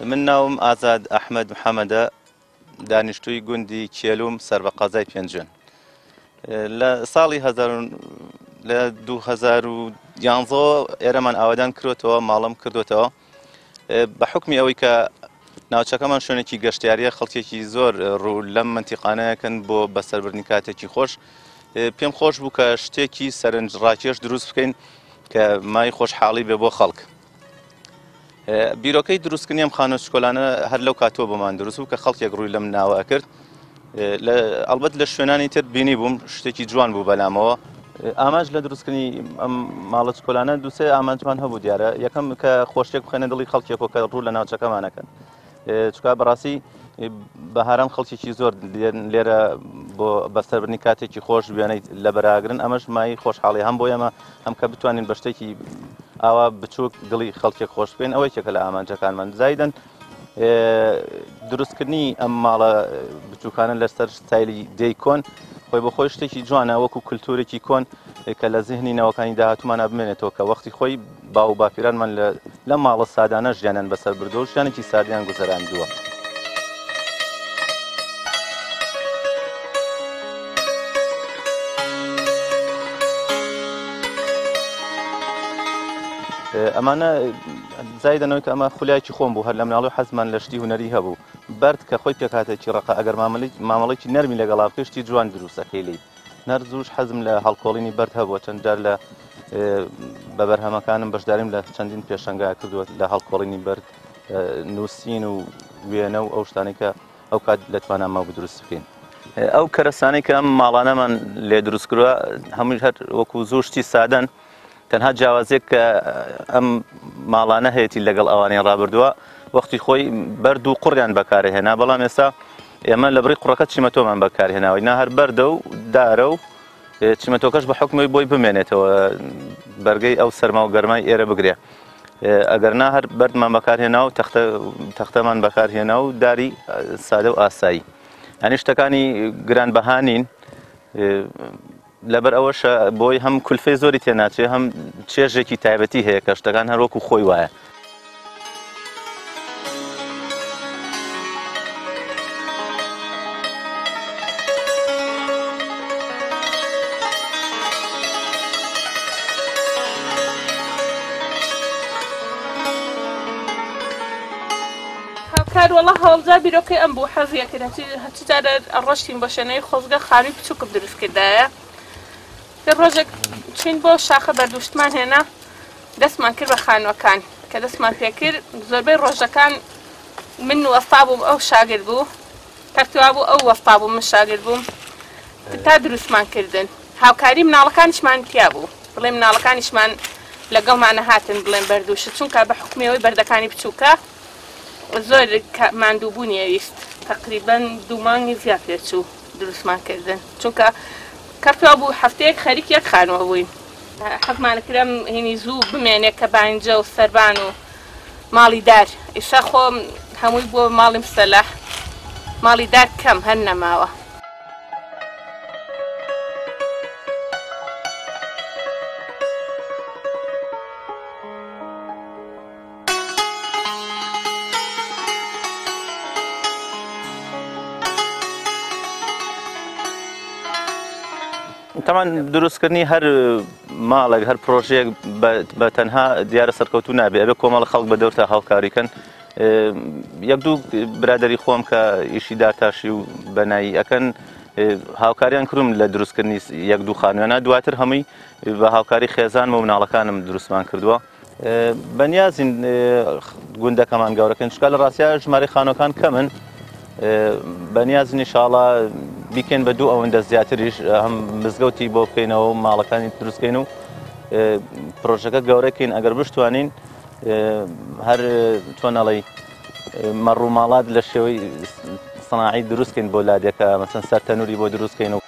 من ناوم ئازاد ئەحمەد محەممەدە دانیشتووی گوندی کێلوم سەر بە قەزای پێنجێن لە ساڵی 2011 ئێرەمان ئاوادان کردوتەوە ماڵم کردوتەوە بە حکمی ئەوەی کە ناوچەکەمان شوێنێکی گەشتیاریە خەڵکێکی زۆر ڕوو لەم منتیقانەیەکەن بۆ بەسەربردنی کاتێکی خۆش پێم خۆش بوو کە شتێکی سەرنجڕاکێش دروست بکەین کە مای خۆشحاڵی بێ بۆ خەڵک بیرۆکەی دروستکردنی ئەم خانە شکۆلانە هەر لەو کاتۆ بۆمان دروست بوو کە خەڵکێک ڕووی لەم ناوە کرد ئەلبەت لە شوێنانی تر بینی بووم شتێکی جوان بوو بەلامەوە ئاماژ لە دروستکردنی ئەم ماڵە شکۆلانە دووسێ ئامانجمان هەبوو دیارە یەکەم کە خۆشتێک بخێنە دڵی خەڵکێکەوە کە ڕوو لە ناوچەکەمانەکەن چکە بەڕاستی بەهاران خەڵکێکی زۆر لێرە بۆ بەسەربردنی کاتێکی خۆش بێنیت لە بەراگرن ئەمەش مای خۆشحاڵی هەم بۆ ئێمە هەم کە بتوانین بە شتێکی ئاوا بچووک دڵی خەڵکێک خۆش بێن ئەوەی کێکە لە ئامانجەکانمان زایدەن دروستکردنی ئەم ماڵە بچووکانە لەسەر ستایلی دەیکۆن خۆی بە خۆی شتێکی جوانە وەکو کولتورێکی کۆن کە لە ذهنی نەوەکانی داهاتوومان بمێنێتەوە کە وەختی خۆی باو باپیرانمان لە ماڵە سادانە ژیانیان بەسەر بردو و ژیانێکی سادیان گوزەراندووە ئەمانە زایدەنەوەی کە ئەمە خولایکی خۆم بوو هەر لە مناڵی حەزمان لە شتی هونەری هەبوو بەرد کە خۆی پێکاتێکی ڕقە ئەگەر مامەڵێکی نەرمی لەگەڵا پێشتی جوان دروستەکەی لی نەرزوش حەزم لە هەڵکۆڵینی بەرد هەبووە چەند جار لە بەبەرهەمەکانم بەشداریم لە چەندین پێشەنگا کردووە لە هەڵکۆڵینی بەرد نووسین و وێنە و ئەو شتانەی کە ئەو کات لەتوانامە دروست بکەین ئەو کەرەسانەی کە ئەم ماڵانەمان لێ دروست کردووە هەمووی هەر وەکو زوو شتی سادەن تەنها جیاوازێک کە ئەم ماڵانە هەیەی لەگەڵ ئەوانەی ڕابردووە وەختی خۆی بەرد و قوڕیان بەکارهێنا بەڵام ئێستا ئێمە لە بڕی قوڕەکە چیمەتۆمان بەکارهێناوەی نا هەر بەردە و دارە و چیمەتۆکەش بە حکمی بۆی بمێنێتەوە بەرگەی ئەو سەرما و گەرمای ئێرە بگرێ ئەگەر نا هەر بەردمان بەکارهێنا و تەختەمان بەکارهێنا و داری سادە و ئاسایی ئەنی شتەکانی گرانبەهانین لەبەر ئەوەشە بۆی هەم کولفەی زۆری تێناچێ هەم چێژێکی تایبەتی هەیە کە شتەکان هەروەکو خۆی وایە هاوکار وەڵا هەوڵدا بیرۆکەی ئەم بوو حەزیە کرد هەچی جارە ڕۆشتین بۆ شوێنەی خۆزگە خانووی بچووکم دروست کردایە ڕۆژێک چین بۆ شاخە بەردوشتمان هێنا دەستمان کرد بە خانووەکان کە دەستمان پێکرد زۆربەی ڕۆژەکان من وەستا بووم ئەو شاگرد بوو تەرتیوا بوو ئەو وەستا بوو من شاگرد بووم تا دروستمان کردن هاوکاری مناڵەکانیشمان تیا بوو بڵێ مناڵەکانیشمان لەگەڵمانە هاتن بڵێن بەردووشت چونکە بە حکمیەوەی بەردەکانی بچووکە زۆر ماندووبوونی ئەویست تقریبەن 2 مانگی زیاد پێچوو دروستمان کردن چونکە کەرتوا بوو هەفتەیەک خەریک یەک خانووە بووین حەزمان کرام هینی زوو بمێنێ کە بانجە و سەربان و ماڵی دار ئێستا خۆم هەمووی بۆ ماڵی مستەلەح ماڵی دار کەم هەر نەماوە تەمان دروستکردنی هەر ماڵێک هەر پرۆژەیەک بە تەنها دیارە سەرکەوتوو نابێ ئەبێ کۆمەڵە خەڵک بە دەور تا هاوکاریکەن یەک دوو برادەری خۆم کە ئیشی دارتاشی و بەنایی ئەکەن هاوکاریان کردم لە دروستکردنی یەک دوو خانوێنە دواتر هەمووی بە هاوکاری خێزان و مناڵەکانم دروستمان کردووە بەنیازین گوندەکەمان گەورەکەن چکە لە ڕاستیە ژمارەی خانووەکان کەمن بەنیازن ئینشاڵڵا بیکەن بە دوو ئەوەندە زیاتریش هەم مزگەوتی بۆ بکەینەوە و ماڵەکانی دروستکەین و پرۆژەکە گەورەکەین ئەگەر بشتوانین هەر تۆنەڵی مەڕووماڵات لە شێوەی سەناعی دروستکەین بۆ لادێکە مەسەن سەرتەنووری بۆ دروستکەین و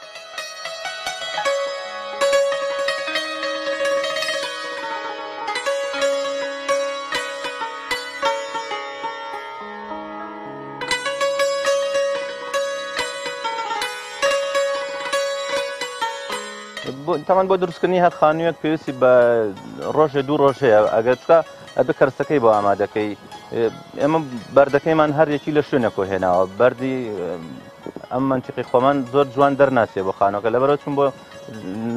تەمان بۆ دروستکردنی هەر خانوویەک پێویستی بە ڕۆژێ دوو ڕۆژەیە ئەگەر چکە ئەبێ کەرسەکەی بۆ ئامادەکەی ئێمە بەردەکەیمان هەر یەکی لە شوێنێکۆ هێناوە بەردی ئەم منتیقی خۆمان زۆر جوان دەرناسیە بۆ خانۆکە لەبەرەوە چون بۆ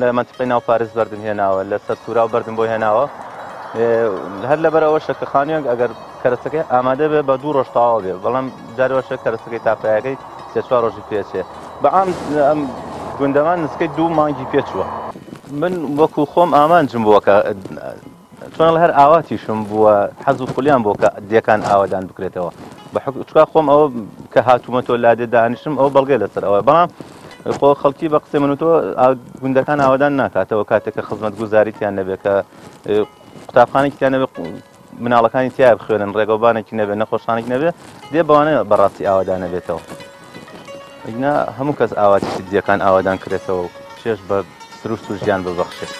لە منتیقی ناو پارێز بەردم هێناوە لە سەر توورا و بەردم بۆ هێناوە هەر لەبەرەوەشە کە خانوێک ئەگەر کەرەستەکەی ئامادە بێ بە 2 ڕۆژ تەواو بێ بەڵام جارێوەشە کەرەستەکەی تاپایەکەی 3-4 ڕۆژی پێچێ بەعام ئەم گوندەمان نزیکەی 2 مانگی پێچووە من وەکو خۆم ئامانجم بووە کە چۆن هەر ئاواتیشم بووە حەز و خولیان بۆ کە دیەکان ئاوادان بکرێتەوە بە چکا خۆم ئەوە کە هاتوومە تۆ لادێ دانیشم ئەو بەڵگەی لەسەر ئەوە بەڵام خۆ خەڵکی بە قسەی من و تۆ گوندەکان ئاوادان ناکاتەوە کاتێک کە خزمەت گوزاریتیان نەبێت کە قوتابخانێکیان نەبێت مناڵەکانی تیا بخوێنن ڕێگەوبانێکی نەبێت نەخۆشخانێک نەبێت دێ بەوانەیە بەڕاستی ئاوادان نەبێتەوە ئینا هەموو کەس ئاواتیشی دیەکان ئاوادان کرێتەوە چێش بە سروشت و ژیان ببەخشێت.